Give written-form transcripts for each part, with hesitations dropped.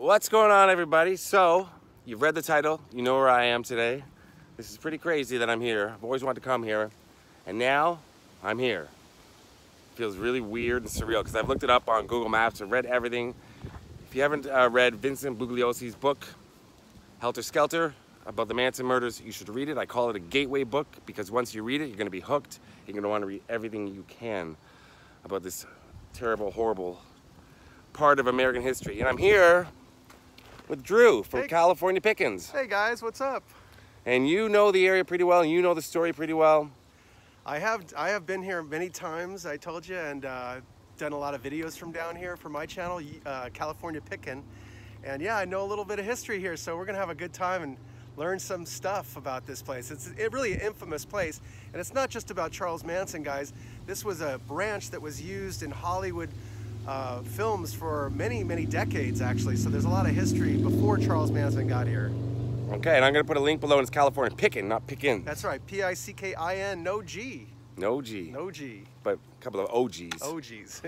What's going on, everybody? So, you've read the title, you know where I am today. This is pretty crazy that I'm here. I've always wanted to come here, and now I'm here. Feels really weird and surreal because I've looked it up on Google Maps and read everything. If you haven't read Vincent Bugliosi's book, Helter Skelter, about the Manson murders, you should read it. I call it a gateway book because once you read it, you're going to be hooked. You're going to want to read everything you can about this terrible, horrible part of American history. And I'm here with Drew from California Pickens. Hey guys, what's up? And you know the area pretty well, and you know the story pretty well. I have been here many times, I told you, and done a lot of videos from down here for my channel, California Pickin'. And yeah, I know a little bit of history here, so we're gonna have a good time and learn some stuff about this place. It's really an infamous place, and it's not just about Charles Manson, guys. This was a branch that was used in Hollywood films for many, many decades, actually. So there's a lot of history before Charles Manson got here. Okay, and I'm going to put a link below, and it's California Pickin', not Pickin'. That's right, P-I-C-K-I-N, no G. No G. No G. But a couple of OGs. OGs.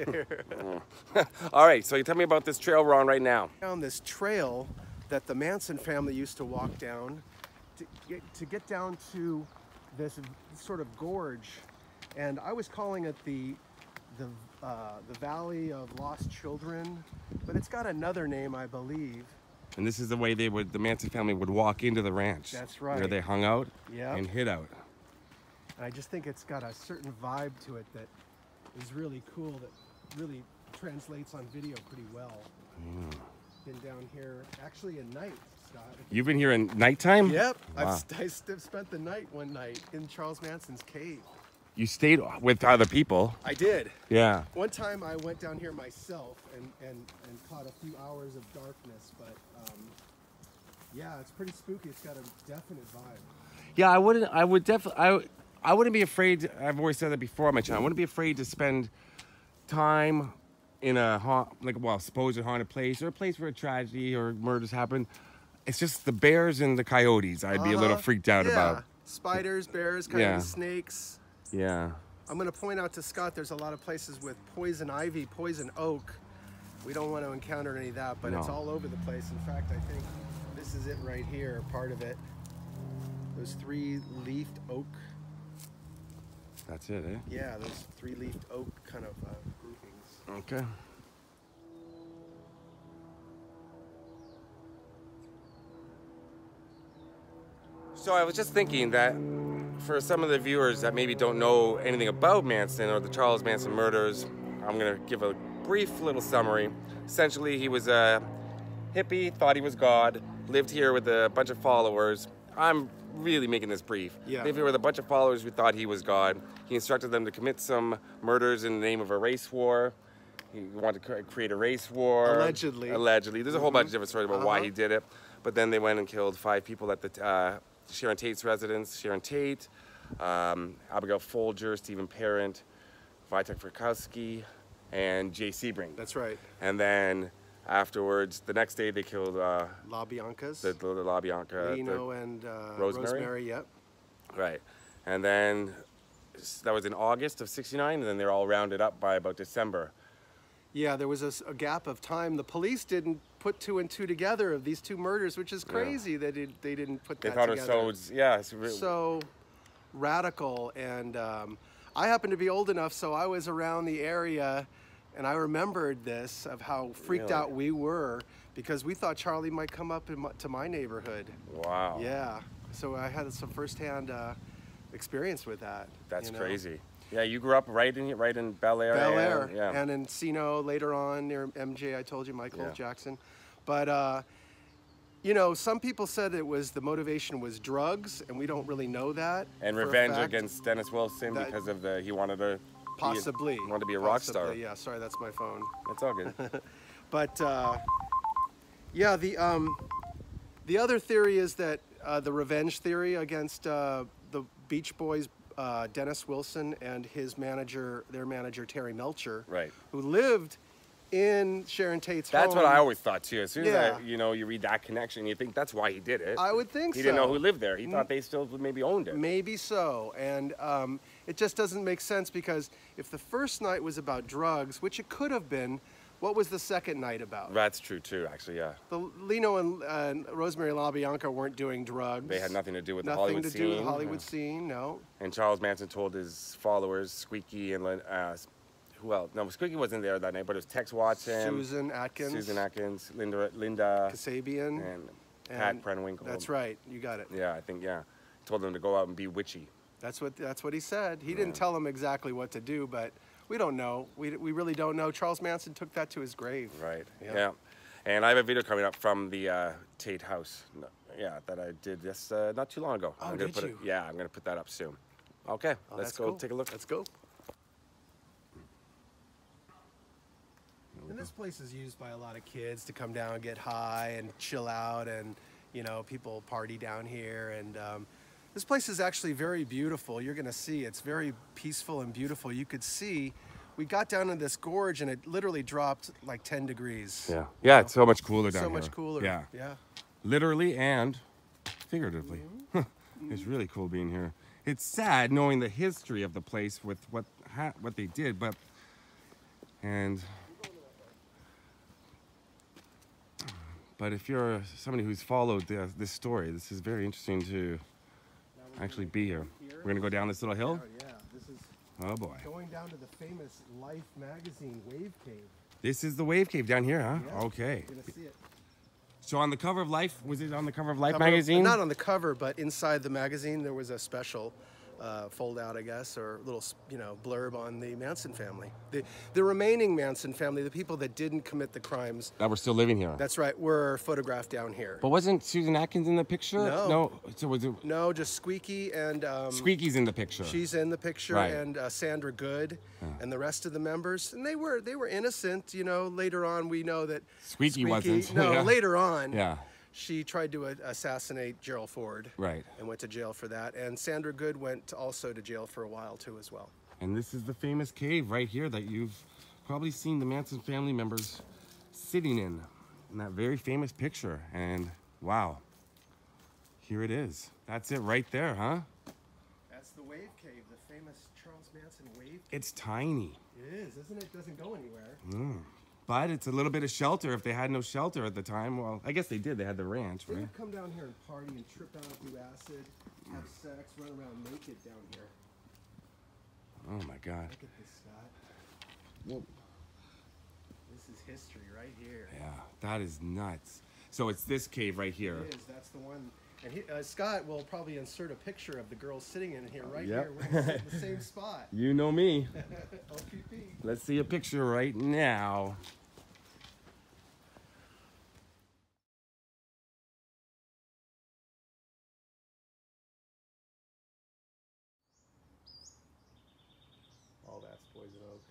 All right, so you tell me about this trail we're on right now. Down this trail that the Manson family used to walk down to get down to this sort of gorge. And I was calling it the Valley of Lost Children, but it's got another name, I believe. And this is the way the Manson family would walk into the ranch. That's right. Where they hung out Yep. and hid out. And I just think it's got a certain vibe to it that is really cool, that really translates on video pretty well. Yeah. Been down here actually at night, Scott. You've been here in nighttime? Yep. Wow. I spent the night one night in Charles Manson's cave. You stayed with other people. I did. Yeah. One time I went down here myself and caught a few hours of darkness, but yeah, it's pretty spooky. It's got a definite vibe. Yeah, I wouldn't be afraid. I've always said that before on my channel. I wouldn't be afraid to spend time in a supposed haunted place or a place where a tragedy or murders happen. It's just the bears and the coyotes I'd be a little freaked out about. Spiders, bears, coyotes, snakes. Yeah. I'm going to point out to Scott there's a lot of places with poison ivy, poison oak. We don't want to encounter any of that, but it's all over the place. In fact, I think this is it right here, part of it. Those three-leafed oak. That's it, eh? Yeah, those three-leafed oak kind of groupings. Okay. So I was just thinking that for some of the viewers that maybe don't know anything about Manson or the Charles Manson murders, I'm going to give a brief little summary. Essentially, he was a hippie, thought he was God, lived here with a bunch of followers. I'm really making this brief. Yeah. Lived here with a bunch of followers who thought he was God. He instructed them to commit some murders in the name of a race war. He wanted to create a race war. Allegedly. Allegedly. There's a whole bunch of different stories about why he did it. But then they went and killed 5 people at the Sharon Tate's residence. Sharon Tate, Abigail Folger, Stephen Parent, Wojtek Frykowski, and Jay Sebring. That's right. And then afterwards, the next day they killed La Biancas. the La Bianca. Lino and Rosemary? yep. Right. And then that was in August of '69, and then they're all rounded up by about December. Yeah, there was a gap of time. The police didn't put 2 and 2 together of these 2 murders, which is crazy that they didn't put that together. They thought it was so radical. And I happen to be old enough, so I was around the area, and I remembered this, of how freaked out we were, because we thought Charlie might come up to my neighborhood. Wow. Yeah, so I had some firsthand experience with that. That's crazy. Yeah, you grew up right in Bel Air. Bel Air, yeah. And in Encino later on near MJ, I told you, Michael Jackson. But, you know, some people said the motivation was drugs, and we don't really know that. And revenge against Dennis Wilson because of he wanted to be a rock star. Yeah, sorry, that's my phone. That's all good. But, yeah, the other theory is that the revenge theory against the Beach Boys, Dennis Wilson and their manager Terry Melcher, who lived in Sharon Tate's home. That's what I always thought too. As soon as you read that connection, you think that's why he did it. I would think so. He didn't know who lived there. He thought they still maybe owned it. Maybe so. And it just doesn't make sense, because if the first night was about drugs, which it could have been, What was the second night about? That's true too, actually, yeah. The Lino and Rosemary LaBianca weren't doing drugs. They had nothing to do with the Nothing Hollywood to scene. do with the Hollywood scene, no. And Charles Manson told his followers, Squeaky and who else? No, Squeaky wasn't there that night, but it was Tex Watson, Susan Atkins, Linda Kasabian, and Pat Krenwinkel. That's right, you got it. Yeah, I think, yeah. Told them to go out and be witchy. That's what he said. He didn't tell them exactly what to do, but we don't know. We really don't know. Charles Manson took that to his grave. Right. Yeah. And I have a video coming up from the Tate house. Yeah, that I did just not too long ago. Oh, did you? Yeah, I'm gonna put that up soon. Okay, let's go take a look. Let's go. And this place is used by a lot of kids to come down and get high and chill out, and you know, people party down here. And this place is actually very beautiful. You're gonna see it's very peaceful and beautiful. You could see, we got down in this gorge and it literally dropped like 10 degrees. Yeah, yeah, it's so much cooler down here. So much cooler. Yeah, yeah. Literally and figuratively. It's really cool being here. It's sad knowing the history of the place with what they did, but if you're somebody who's followed this story, this is very interesting to actually be here. We're gonna go down this little hill. Yeah, this is. Oh boy. Going down to the famous Life magazine Wave Cave. This is the Wave Cave down here, huh? Yeah, okay. you're gonna see it. So on the cover of Life, was it on the cover of Life magazine? Not on the cover, but inside the magazine there was a special fold out, I guess, or little, you know, blurb on the Manson family. The remaining Manson family, the people that didn't commit the crimes. That were still living here. That's right, were photographed down here. But wasn't Susan Atkins in the picture? No. No. So was it? No, just Squeaky and. Squeaky's in the picture. She's in the picture, right. And Sandra Good, and the rest of the members, and they were innocent. You know, later on we know that Squeaky wasn't. No, yeah. later on. Yeah. She tried to assassinate Gerald Ford, right, and went to jail for that. And Sandra Good went also to jail for a while too, as well. And this is the famous cave right here that you've probably seen the Manson family members sitting in that very famous picture. And wow, here it is. That's it right there, huh? That's the Wave Cave, the famous Charles Manson Wave Cave. It's tiny. It is, isn't it? It doesn't go anywhere. But it's a little bit of shelter if they had no shelter at the time. Well, I guess they did. They had the ranch, They right? would come down here and party and trip out, do acid, have sex, run around naked down here. Oh my God. Look at this, Scott. Whoa. This is history right here. Yeah, that is nuts. So it's this cave right here. It is. That's the one. And Scott will probably insert a picture of the girl sitting in here right Yep. here. We're going to sit in the same spot. You know me. OPP. Let's see a picture right now. All that's poison oak.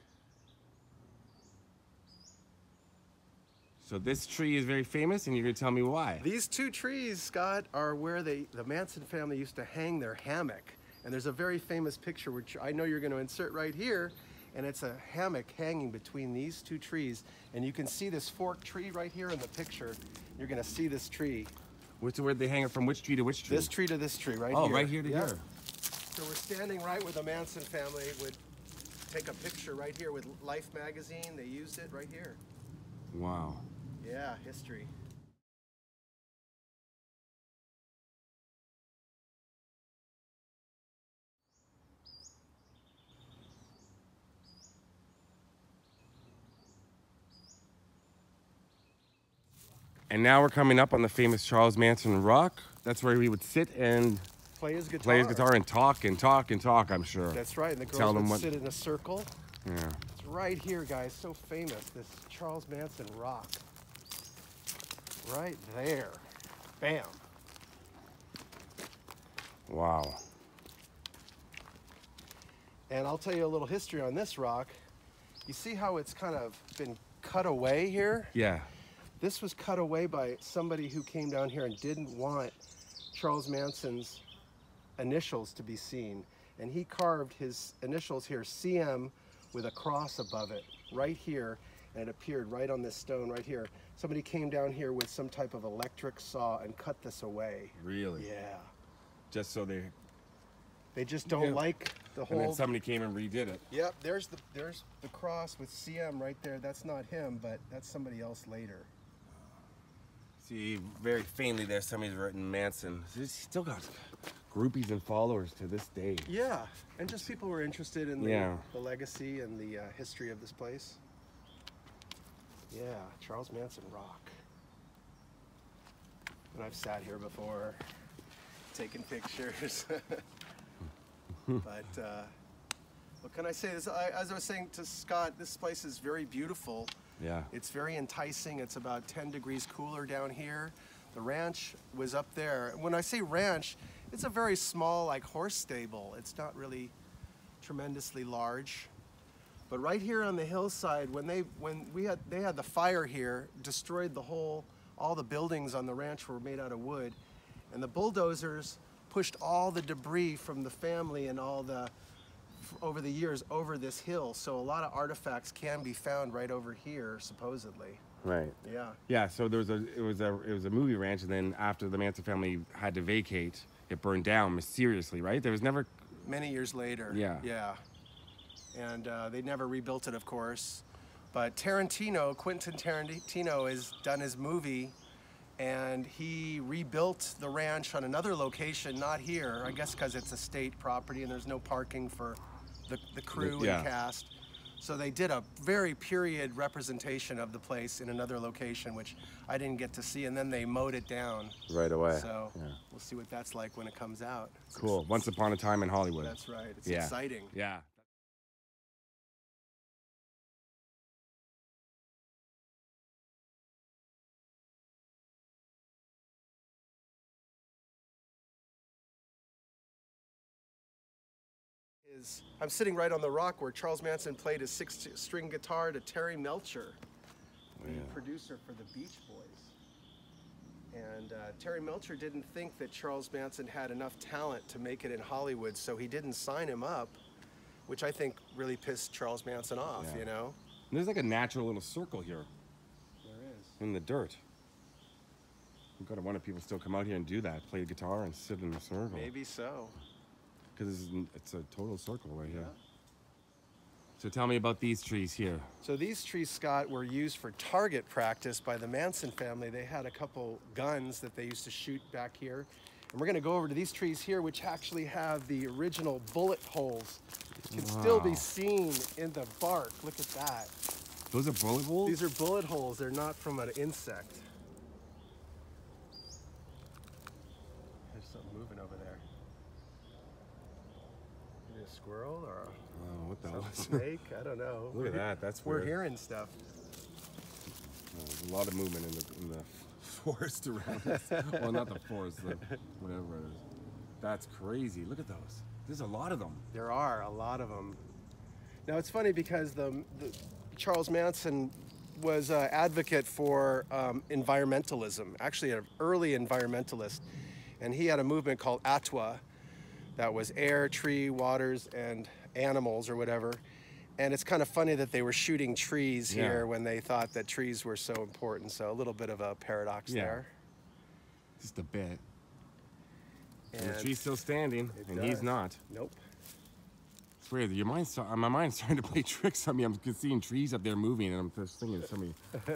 So this tree is very famous, and you're gonna tell me why. These two trees, Scott, are where the Manson family used to hang their hammock. And there's a very famous picture, which I know you're going to insert right here, and it's a hammock hanging between these two trees. And you can see this forked tree right here in the picture. You're going to see this tree. Where they hang it from which tree to which tree? This tree to this tree right here. Oh, right here to here. So we're standing right where the Manson family would take a picture right here with Life magazine. They used it right here. Wow. Yeah, history. And now we're coming up on the famous Charles Manson Rock. That's where he would sit and play his guitar and talk and talk and talk, I'm sure. That's right, and the girls would sit in a circle. Yeah. It's right here, guys, so famous, this Charles Manson Rock. Right there. Bam. Wow. And I'll tell you a little history on this rock. You see how it's kind of been cut away here? Yeah. This was cut away by somebody who came down here and didn't want Charles Manson's initials to be seen. And he carved his initials here, CM, with a cross above it, right here, and it appeared right on this stone right here. Somebody came down here with some type of electric saw and cut this away. Really? Yeah. Just so they just don't like The And then whole. somebody came and redid it. Yep. There's the cross with CM right there. That's not him, but that's somebody else later. See, very faintly there, somebody's written Manson. He's still got groupies and followers to this day. Yeah, and just people who are interested in the legacy and the history of this place. Yeah, Charles Manson Rock. And I've sat here before, taking pictures. But what can I say? As I was saying to Scott, this place is very beautiful. Yeah. It's very enticing. It's about 10 degrees cooler down here. The ranch was up there. When I say ranch, it's a very small, like, horse stable. It's not really tremendously large. But right here on the hillside, when they had the fire here, destroyed all the buildings on the ranch were made out of wood, and the bulldozers pushed all the debris from the family and over the years over this hill. So a lot of artifacts can be found right over here, supposedly. Right. Yeah. Yeah. So it was a movie ranch, and then after the Manson family had to vacate, it burned down mysteriously. Right. There was never. Many years later. Yeah. Yeah. And they never rebuilt it, of course. But Quentin Tarantino has done his movie, and he rebuilt the ranch on another location, not here, I guess because it's a state property and there's no parking for the crew and cast. So they did a very period representation of the place in another location, which I didn't get to see, and then they mowed it down. Right away. So we'll see what that's like when it comes out. Cool. Once upon a time in Hollywood. That's right. It's exciting. Yeah. I'm sitting right on the rock where Charles Manson played his 6-string guitar to Terry Melcher, the producer for the Beach Boys. And Terry Melcher didn't think that Charles Manson had enough talent to make it in Hollywood, so he didn't sign him up, which I think really pissed Charles Manson off, you know? And there's like a natural little circle here. There is. In the dirt. You've got to wonder if people still come out here and do that, play the guitar and sit in a circle. Maybe so. Because it's a total circle right here. So tell me about these trees here. So these trees, Scott, were used for target practice by the Manson family. They had a couple guns that they used to shoot back here. And we're going to go over to these trees here, which actually have the original bullet holes. Can still be seen in the bark. Look at that. Those are bullet holes? These are bullet holes. They're not from an insect. There's something moving over there. Is it a squirrel or what the hell? a snake? I don't know. Look at that. That's weird. We're hearing stuff. There's a lot of movement in the forest around us. Well, not the forest, whatever it is. That's crazy. Look at those. There's a lot of them. There are a lot of them. Now it's funny because the Charles Manson was an advocate for environmentalism, actually an early environmentalist, and he had a movement called ATWA, that was air, tree, waters, and animals or whatever. And it's kind of funny that they were shooting trees here when they thought that trees were so important. So a little bit of a paradox there. Just a bit. And the tree's still standing, and he's not. Nope. It's weird. My mind's starting to play tricks on me. I'm seeing trees up there moving, and I'm just thinking of somebody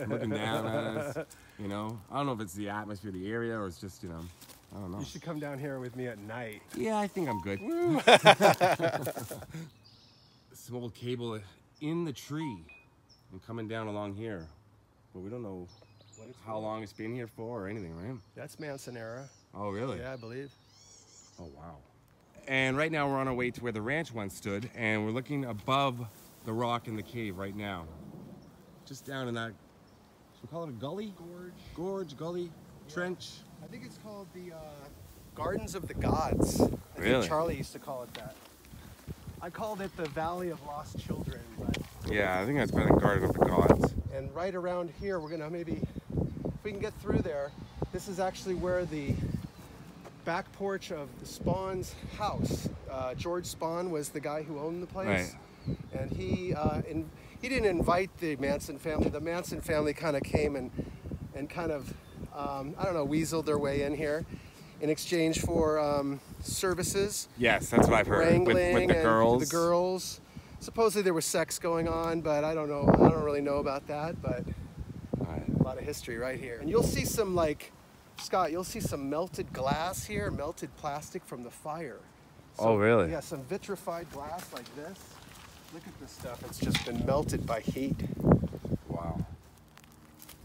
looking down at us. You know, I don't know if it's the atmosphere of the area or it's just, you know, I don't know. You should come down here with me at night. Yeah, I think I'm good. Some old cable in the tree and coming down along here, but we don't know how long it's been here for or anything, right? That's Manson era. Oh, really? Yeah, I believe. Oh, wow. And right now we're on our way to where the ranch once stood, and we're looking above the rock in the cave right now. Just down in that, should we call it a gully? Gorge, gully, trench. I think it's called the Gardens of the Gods. I think Charlie used to call it that. I called it the Valley of Lost Children. But yeah, I think that's better than Garden of the Gods. And right around here, we're gonna maybe, if we can get through there, this is actually where the back porch of the Spahn's house. George Spahn was the guy who owned the place. Right. And he didn't invite the Manson family. The Manson family kind of came and kind of, I don't know, weaseled their way in here. in exchange for services. Yes, that's what I've heard. Wrangling with the and girls. the girls. Supposedly there was sex going on, but I don't know. I don't really know about that, but a lot of history right here. And you'll see some, like, Scott, you'll see some melted glass here, melted plastic from the fire. So, oh, really? Yeah, some vitrified glass like this. Look at this stuff. It's just been melted by heat. Wow.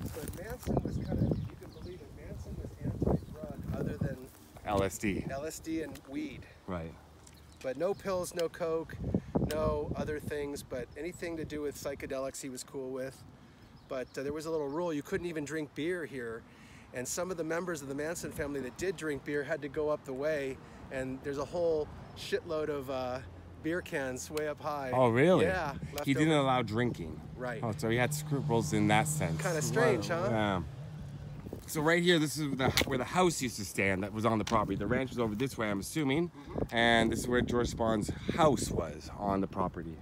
But Manson was kind of, you can believe it, Manson was anti-drug other than LSD and weed. Right. But no pills, no coke, no other things, but anything to do with psychedelics he was cool with. But there was a little rule, you couldn't even drink beer here. And some of the members of the Manson family that did drink beer had to go up the way, and there's a whole shitload of beer cans way up high. Oh, really? Yeah. He didn't allow drinking. Right. Oh, so he had scruples in that sense. Kind of strange, huh? Yeah. So right here, this is where the house used to stand that was on the property. The ranch was over this way, I'm assuming. And this is where George Spahn's house was on the property.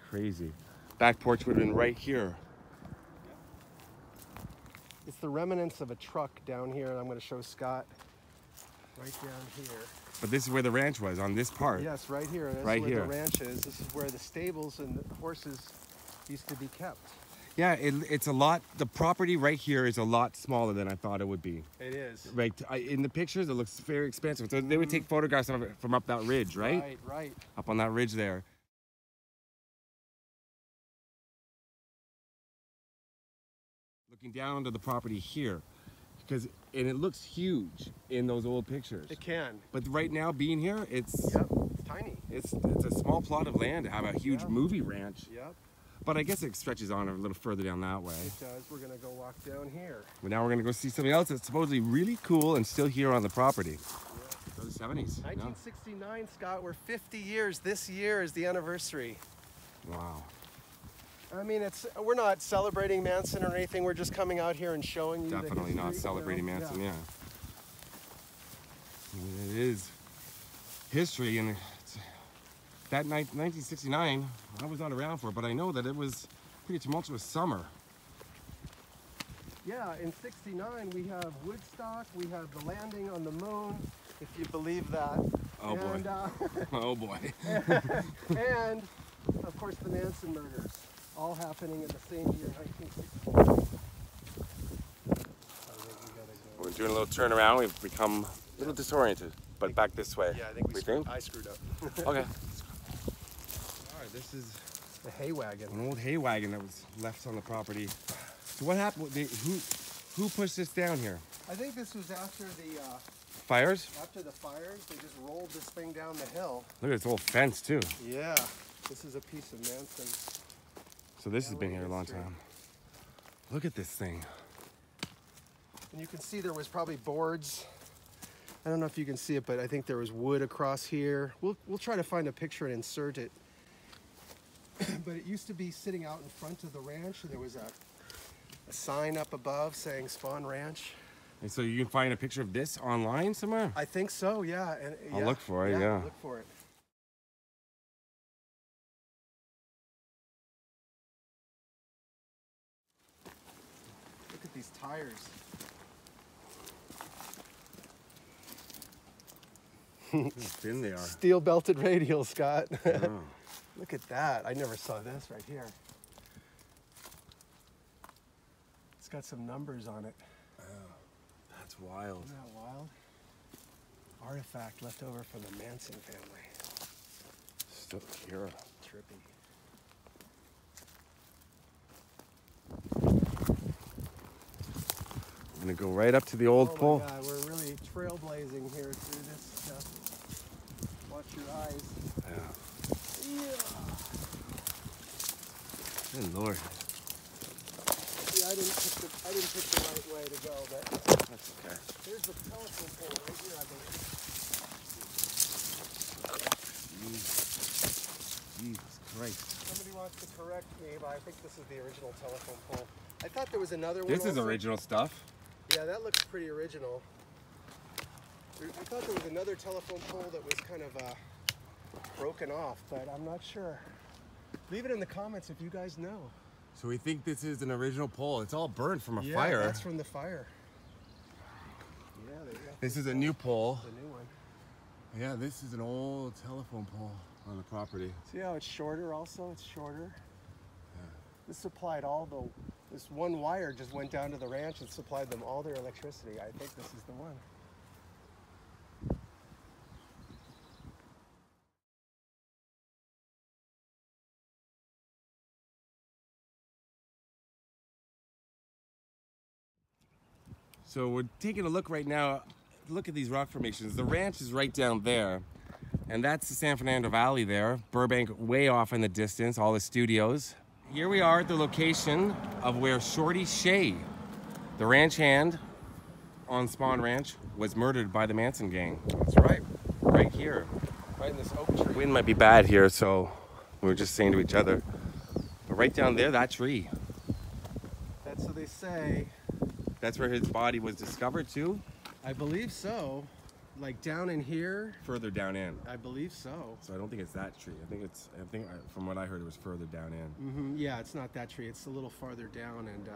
Crazy. Back porch would have been right here. It's the remnants of a truck down here, and I'm going to show Scott right down here. But this is where the ranch was, on this part. Yes, right here. This right is where here. the ranch is. This is where the stables and the horses used to be kept. Yeah, it's a lot, the property right here is a lot smaller than I thought it would be. It is. Right, in the pictures, it looks very expansive. So they would take photographs of it from up that ridge, right? Right, right. Up on that ridge there. Looking down onto the property here, and it looks huge in those old pictures. It can. But right now, being here, it's tiny. It's a small plot of land to have a huge movie ranch. Yep. But I guess it stretches on a little further down that way. It does. We're gonna go walk down here. But now we're gonna go see something else that's supposedly really cool and still here on the property. Yeah. The 70s. 1969, Scott. We're 50 years. This year is the anniversary. Wow. I mean, we're not celebrating Manson or anything. We're just coming out here and showing you. Definitely the history, not celebrating Manson. Yeah. I mean, it is history, and that night, 1969, I was not around for it, but I know that it was a pretty tumultuous summer. Yeah, in '69 we have Woodstock, we have the landing on the moon, if you believe that. Oh boy. Oh boy. And of course the Manson murders, all happening in the same year, 1969. We're doing a little turnaround. We've become a little disoriented, but back this way. Yeah, I think I screwed up. Okay. All right, this is the hay wagon. An old hay wagon that was left on the property. So what happened? Who pushed this down here? I think this was after the fires. After the fires, they just rolled this thing down the hill. Look at this old fence too. Yeah, this is a piece of Manson. So this has been here a long time. Look at this thing. And you can see there was probably boards. I don't know if you can see it, but I think there was wood across here. We'll try to find a picture and insert it. But it used to be sitting out in front of the ranch, and there was a sign up above saying Spahn Ranch. And so you can find a picture of this online somewhere? I think so, yeah. And I'll look for it, yeah. Look for it. Look at these tires. How thin they are. Steel belted radial, Scott. Oh. Look at that. I never saw this right here. It's got some numbers on it. Oh, that's wild. Isn't that wild? Artifact left over from the Manson family. Still here. Trippy. I'm gonna go right up to the old pole. Oh my God, we're really trailblazing here through this stuff. Watch your eyes. Yeah. Yeah. Good Lord. Yeah, I didn't pick the right way to go, but that's okay. There's the telephone pole right here, I believe. Jesus Christ. Somebody wants to correct me, but I think this is the original telephone pole. I thought there was another one. This is original stuff. Yeah, that looks pretty original. I thought there was another telephone pole that was kind of broken off, but I'm not sure. Leave it in the comments if you guys know. So we think this is an original pole. It's all burned from a Yeah, fire. that's from the fire. Yeah, there you go. This is a new pole. The new one. Yeah, this is an old telephone pole on the property. See how it's shorter also? It's shorter. Yeah. This supplied all the, this one wire just went down to the ranch and supplied them all their electricity. I think this is the one. So we're taking a look right now. Look at these rock formations. The ranch is right down there. And that's the San Fernando Valley there. Burbank way off in the distance, all the studios. Here we are at the location of where Shorty Shea, the ranch hand on Spahn Ranch, was murdered by the Manson gang. That's right. Right here. Right in this oak tree. Wind might be bad here, so we were just saying to each other. But right down there, that tree. That's what they say. That's where his body was discovered too? I believe so. Like down in here. Further down in. I believe so. So I don't think it's that tree. I think from what I heard, it was further down in. Mm-hmm. Yeah, it's not that tree. It's a little farther down. And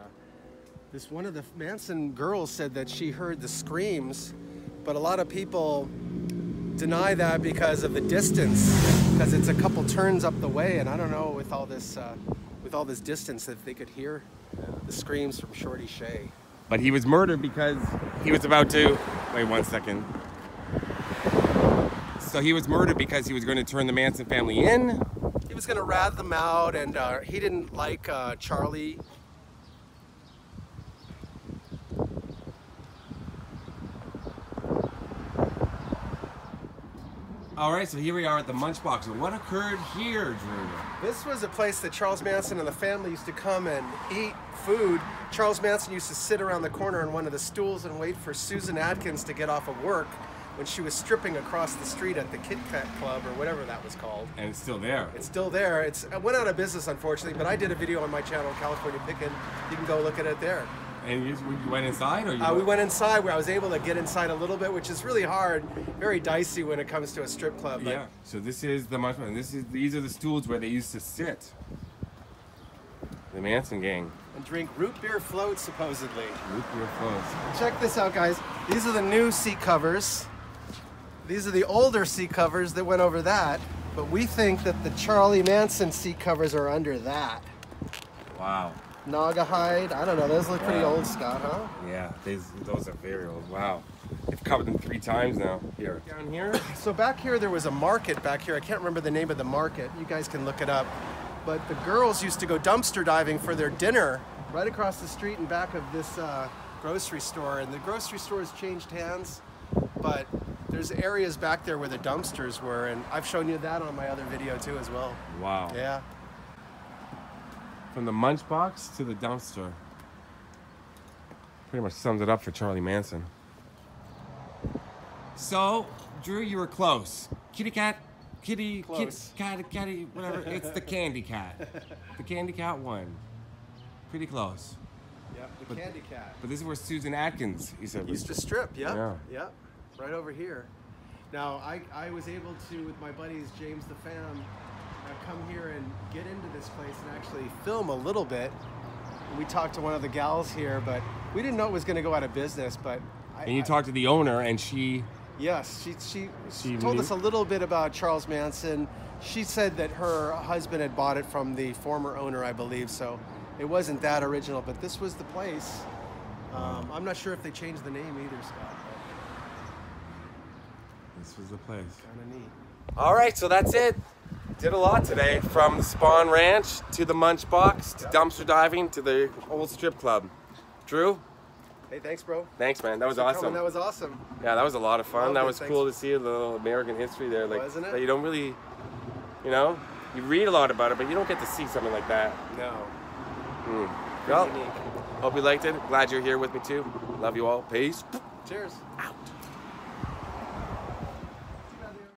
this one of the Manson girls said that she heard the screams, but a lot of people deny that because of the distance, because it's a couple turns up the way, and I don't know with all this distance that they could hear the screams from Shorty Shea. But he was murdered because he was about to, wait 1 second. So he was murdered because he was going to turn the Manson family in. He was going to rat them out, and he didn't like Charlie. All right, so here we are at the Munch Box. What occurred here, Drew? This was a place that Charles Manson and the family used to come and eat food. Charles Manson used to sit around the corner on one of the stools and wait for Susan Atkins to get off of work when she was stripping across the street at the Kit Kat Club or whatever that was called. And it's still there. It's still there. It went out of business, unfortunately, but I did a video on my channel, California Pickin'. You can go look at it there. And you went inside, or we went inside, where I was able to get inside a little bit, which is really hard, very dicey when it comes to a strip club. Yeah. So this is the Munch Box, and these are the stools where they used to sit. The Manson gang. And drink root beer floats, supposedly. Root beer floats. Check this out, guys. These are the new seat covers. These are the older seat covers that went over that, but we think that the Charlie Manson seat covers are under that. Wow. Naga hide. I don't know. Those look pretty old, Scott, huh? Yeah, those are very old. Wow. They've covered them 3 times now. Here. Down here? So back here, there was a market back here. I can't remember the name of the market. You guys can look it up. But the girls used to go dumpster diving for their dinner right across the street in back of this grocery store. And the grocery store has changed hands, but there's areas back there where the dumpsters were. And I've shown you that on my other video too as well. Wow. Yeah. From the Munch Box to the dumpster. Pretty much sums it up for Charlie Manson. So, Drew, you were close. Kitty cat, kitty, close. Catty, whatever. It's the candy cat. The candy cat won. Pretty close. Yep, the candy cat. But this is where Susan Atkins, you said. Used to strip, yep. Yeah. Yep, right over here. Now, I was able to, with my buddies, James the Fam, come here and get into this place and actually film a little bit. We talked to one of the gals here, but we didn't know it was going to go out of business. But and you talked to the owner, and she. Yes, she told us a little bit about Charles Manson. She said that her husband had bought it from the former owner, I believe. So it wasn't that original, but this was the place. I'm not sure if they changed the name either, Scott. This was the place. Kind of neat. All right, so that's it. Did a lot today, from the Spahn Ranch to the Munch Box to dumpster diving to the old strip club. Drew? Hey, thanks, bro. Thanks, man. That was awesome. That was awesome. Yeah, that was a lot of fun. That was thanks. cool to see a little American history there. Like, Wasn't it? that you don't really, you know, you read a lot about it, but you don't get to see something like that. No. Well, Unique. hope you liked it. Glad you're here with me too. Love you all. Peace. Cheers. Out.